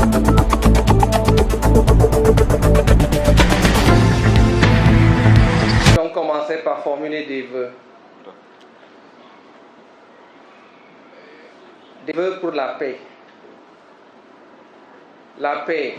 Nous allons commencer par formuler des vœux. Des vœux pour la paix. La paix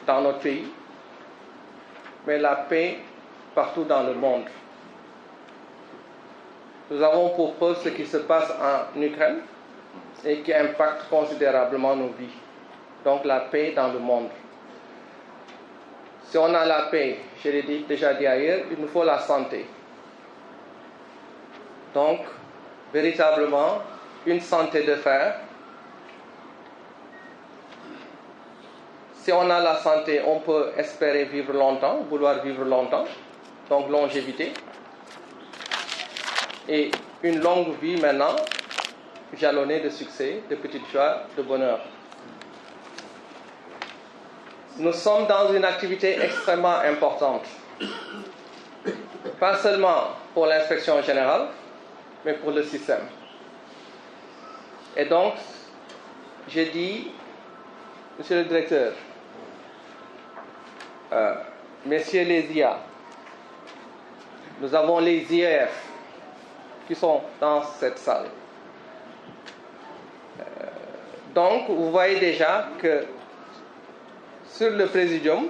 dans notre pays, mais la paix partout dans le monde. Nous avons pour preuve ce qui se passe en Ukraine et qui impacte considérablement nos vies. Donc la paix dans le monde. Si on a la paix, je l'ai déjà dit ailleurs, il nous faut la santé. Donc, véritablement, une santé de fer. Si on a la santé, on peut espérer vivre longtemps, vouloir vivre longtemps, donc longévité. Et une longue vie maintenant, jalonnée de succès, de petites joies, de bonheur. Nous sommes dans une activité extrêmement importante, pas seulement pour l'inspection générale, mais pour le système. Et donc, j'ai dit, monsieur le directeur, messieurs les IA, nous avons les IEF qui sont dans cette salle. Donc, vous voyez déjà que sur le présidium,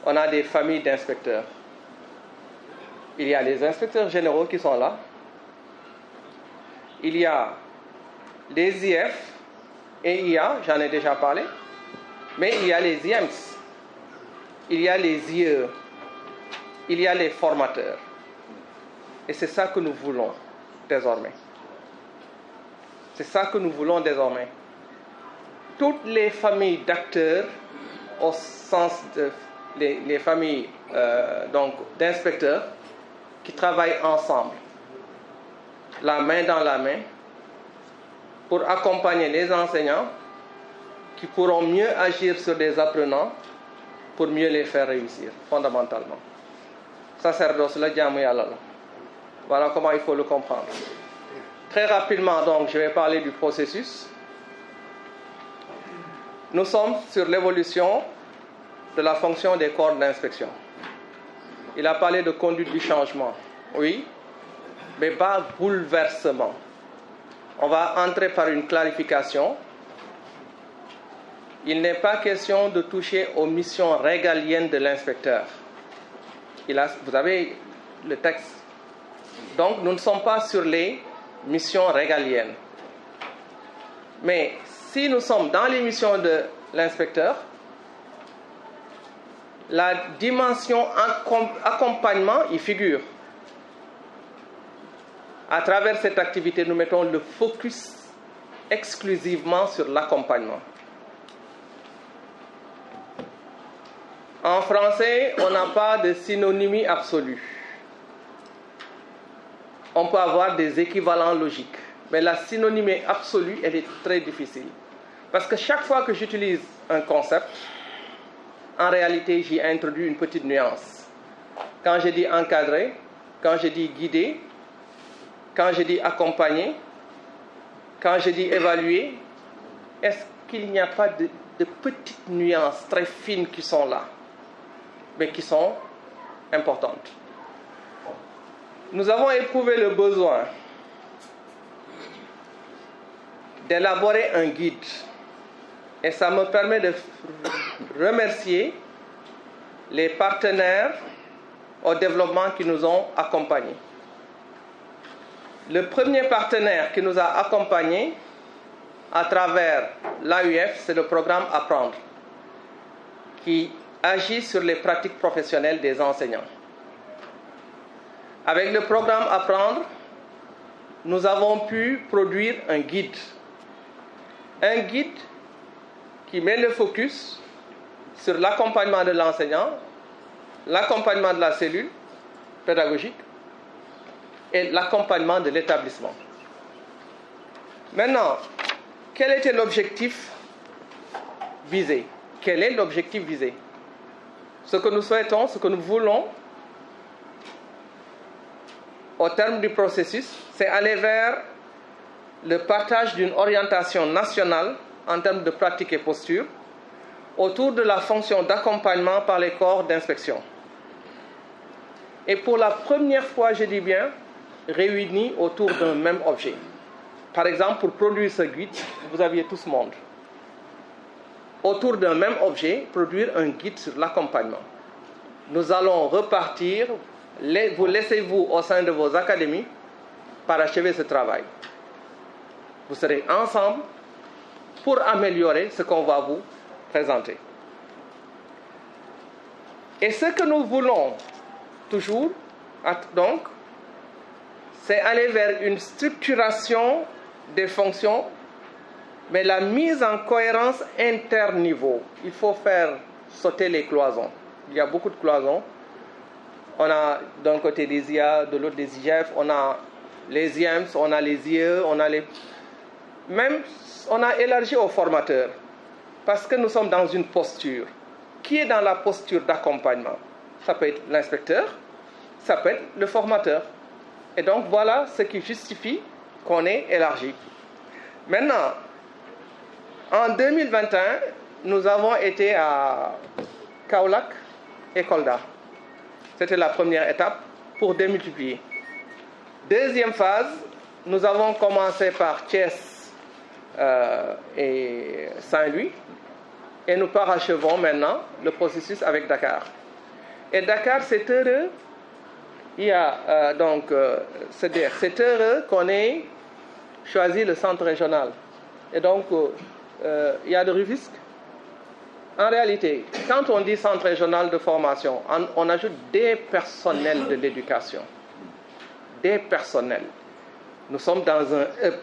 on a des familles d'inspecteurs. Il y a les inspecteurs généraux qui sont là. Il y a les IF et IA, j'en ai déjà parlé. Mais il y a les IEMS. Il y a les IE. Il y a les formateurs. Et c'est ça que nous voulons désormais. C'est ça que nous voulons désormais. Toutes les familles d'acteurs, au sens de les familles donc d'inspecteurs, qui travaillent ensemble, la main dans la main, pour accompagner les enseignants qui pourront mieux agir sur des apprenants pour mieux les faire réussir, fondamentalement. Sacerdoce, la jaamu yàlla la. Voilà comment il faut le comprendre. Très rapidement, donc, je vais parler du processus. Nous sommes sur l'évolution de la fonction des corps d'inspection. Il a parlé de conduite du changement, oui, mais pas bouleversement. On va entrer par une clarification. Il n'est pas question de toucher aux missions régaliennes de l'inspecteur. Vous avez le texte. Donc, nous ne sommes pas sur les missions régaliennes. Mais si nous sommes dans les missions de l'inspecteur, la dimension accompagnement y figure. À travers cette activité, nous mettons le focus exclusivement sur l'accompagnement. En français, on n'a pas de synonymie absolue. On peut avoir des équivalents logiques, mais la synonymie absolue, elle est très difficile. Parce que chaque fois que j'utilise un concept, en réalité, j'y introduis une petite nuance. Quand je dis encadrer, quand je dis guider, quand je dis accompagner, quand je dis évaluer, est-ce qu'il n'y a pas de petites nuances très fines qui sont là, mais qui sont importantes? Nous avons éprouvé le besoin d'élaborer un guide. Et ça me permet de remercier les partenaires au développement qui nous ont accompagnés. Le premier partenaire qui nous a accompagnés à travers l'AUF, c'est le programme Apprendre, qui agit sur les pratiques professionnelles des enseignants. Avec le programme Apprendre, nous avons pu produire un guide. Un guide qui met le focus sur l'accompagnement de l'enseignant, l'accompagnement de la cellule pédagogique et l'accompagnement de l'établissement. Maintenant, quel était l'objectif visé? Quel est l'objectif visé? Ce que nous souhaitons, ce que nous voulons, au terme du processus, c'est aller vers le partage d'une orientation nationale en termes de pratique et posture autour de la fonction d'accompagnement par les corps d'inspection. Et pour la première fois, je dis bien, réunis autour d'un même objet. Par exemple, pour produire ce guide, vous aviez tout ce monde. Autour d'un même objet, produire un guide sur l'accompagnement. Nous allons repartir, vous laissez-vous au sein de vos académies parachever ce travail. Vous serez ensemble pour améliorer ce qu'on va vous présenter. Et ce que nous voulons toujours, donc, c'est aller vers une structuration des fonctions, mais la mise en cohérence interniveau. Il faut faire sauter les cloisons. Il y a beaucoup de cloisons. On a d'un côté des IA, de l'autre des IGF, on a les IEMS, on a les IE, on a les... Même, on a élargi aux formateurs, parce que nous sommes dans une posture. Qui est dans la posture d'accompagnement? Ça peut être l'inspecteur, ça peut être le formateur. Et donc, voilà ce qui justifie qu'on ait élargi. Maintenant, en 2021, nous avons été à Kaolack et Kolda. C'était la première étape pour démultiplier. Deuxième phase, nous avons commencé par Thiès et Saint-Louis et nous parachevons maintenant le processus avec Dakar. Et Dakar, c'est heureux. Il y a c'est heureux qu'on ait choisi le centre régional. Et donc, il y a de Rufisque. En réalité, quand on dit centre régional de formation, on ajoute des personnels de l'éducation. Des personnels. Nous sommes dans un hub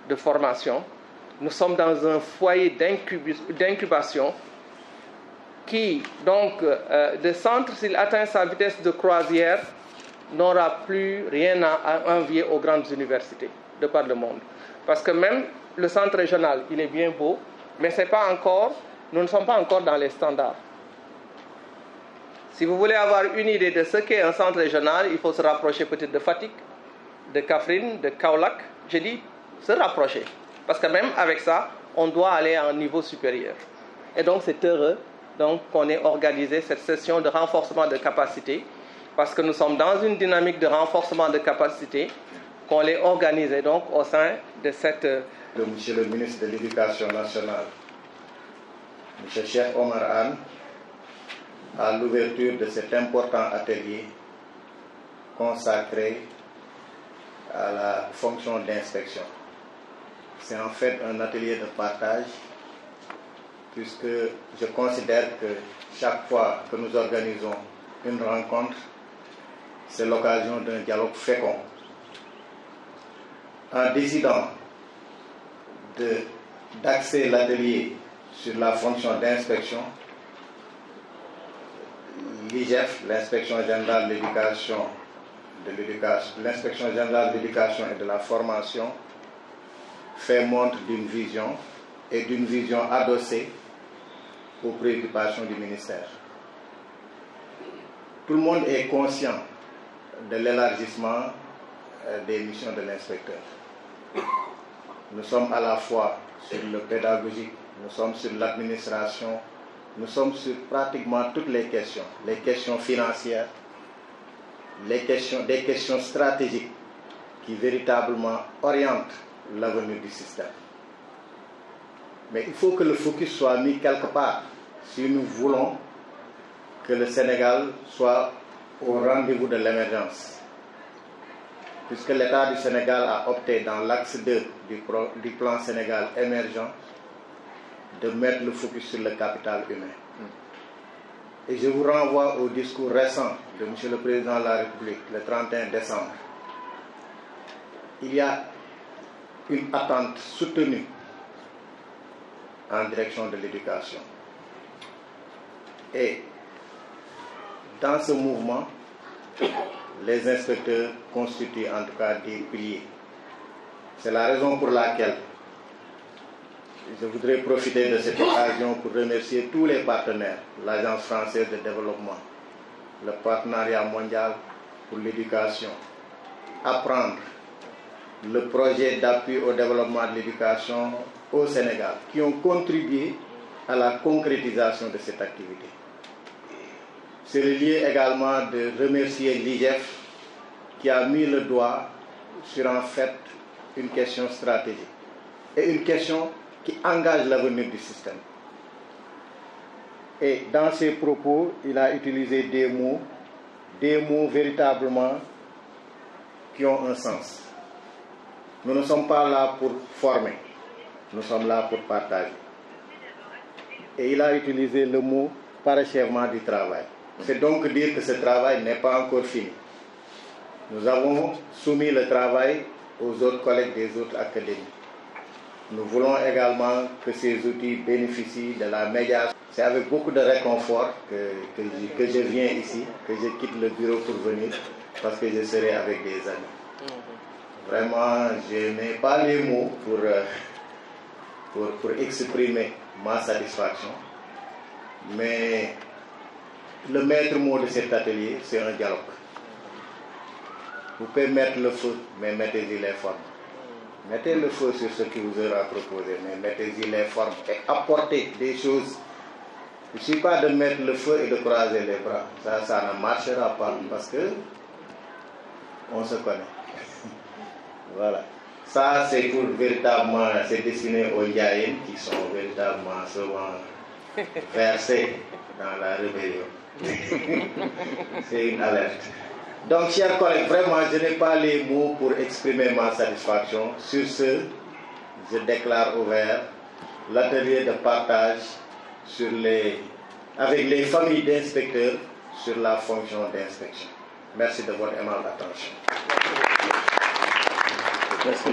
de formation. Nous sommes dans un foyer d'incubation qui, donc, de centre, s'il atteint sa vitesse de croisière, n'aura plus rien à envier aux grandes universités de par le monde. Parce que même le centre régional, il est bien beau, mais c'est pas encore, nous ne sommes pas encore dans les standards. Si vous voulez avoir une idée de ce qu'est un centre régional, il faut se rapprocher peut-être de Fatick, de Kaffrine, de Kaolack. Je dis se rapprocher. Parce que même avec ça, on doit aller à un niveau supérieur. Et donc c'est heureux qu'on ait organisé cette session de renforcement de capacité, parce que nous sommes dans une dynamique de renforcement de capacité qu'on l'ait organisée donc au sein de cette... Monsieur le ministre de l'Éducation nationale, Monsieur Cheikh Omar Anne, à l'ouverture de cet important atelier consacré à la fonction d'inspection. C'est en fait un atelier de partage, puisque je considère que chaque fois que nous organisons une rencontre, c'est l'occasion d'un dialogue fécond. En décidant d'axer l'atelier sur la fonction d'inspection, l'IGF, l'Inspection générale de l'éducation, l'Inspection générale de l'éducation et de la formation, fait montre d'une vision et d'une vision adossée aux préoccupations du ministère. Tout le monde est conscient de l'élargissement des missions de l'inspecteur. Nous sommes à la fois sur le pédagogique, nous sommes sur l'administration, nous sommes sur pratiquement toutes les questions financières, des questions stratégiques qui véritablement orientent l'avenir du système. Mais il faut que le focus soit mis quelque part si nous voulons que le Sénégal soit au rendez-vous de l'émergence. Puisque l'État du Sénégal a opté dans l'axe 2 du plan Sénégal émergent de mettre le focus sur le capital humain. Et je vous renvoie au discours récent de M. le Président de la République, le 31 décembre. Il y a une attente soutenue en direction de l'éducation. Et dans ce mouvement, les inspecteurs constituent en tout cas des piliers. C'est la raison pour laquelle je voudrais profiter de cette occasion pour remercier tous les partenaires, l'Agence française de développement, le partenariat mondial pour l'éducation, Apprendre, le projet d'appui au développement de l'éducation au Sénégal, qui ont contribué à la concrétisation de cette activité. C'est le lieu également de remercier l'IGF qui a mis le doigt sur en fait une question stratégique et une question qui engage l'avenir du système. Et dans ses propos, il a utilisé des mots véritablement qui ont un sens. Nous ne sommes pas là pour former, nous sommes là pour partager. Et il a utilisé le mot parachèvement du travail. C'est donc dire que ce travail n'est pas encore fini. Nous avons soumis le travail aux autres collègues des autres académies. Nous voulons également que ces outils bénéficient de la médiation. C'est avec beaucoup de réconfort que je viens ici, que je quitte le bureau pour venir, parce que je serai avec des amis. Vraiment, je n'ai pas les mots pour exprimer ma satisfaction, mais le maître mot de cet atelier, c'est un dialogue. Vous pouvez mettre le feu, mais mettez-y les formes. Mettez le feu sur ce qui vous aura proposé, mais mettez-y les formes et apportez des choses. Il ne suffit pas de mettre le feu et de croiser les bras. Ça ne marchera pas parce que on se connaît. Voilà. Ça, c'est pour véritablement, c'est destiné aux Yaïns qui sont véritablement souvent versés dans la rébellion. C'est une alerte. Donc, chers collègues, vraiment, je n'ai pas les mots pour exprimer ma satisfaction. Sur ce, je déclare ouvert l'atelier de partage avec les familles d'inspecteurs sur la fonction d'inspection. Merci de votre aimable attention. Merci.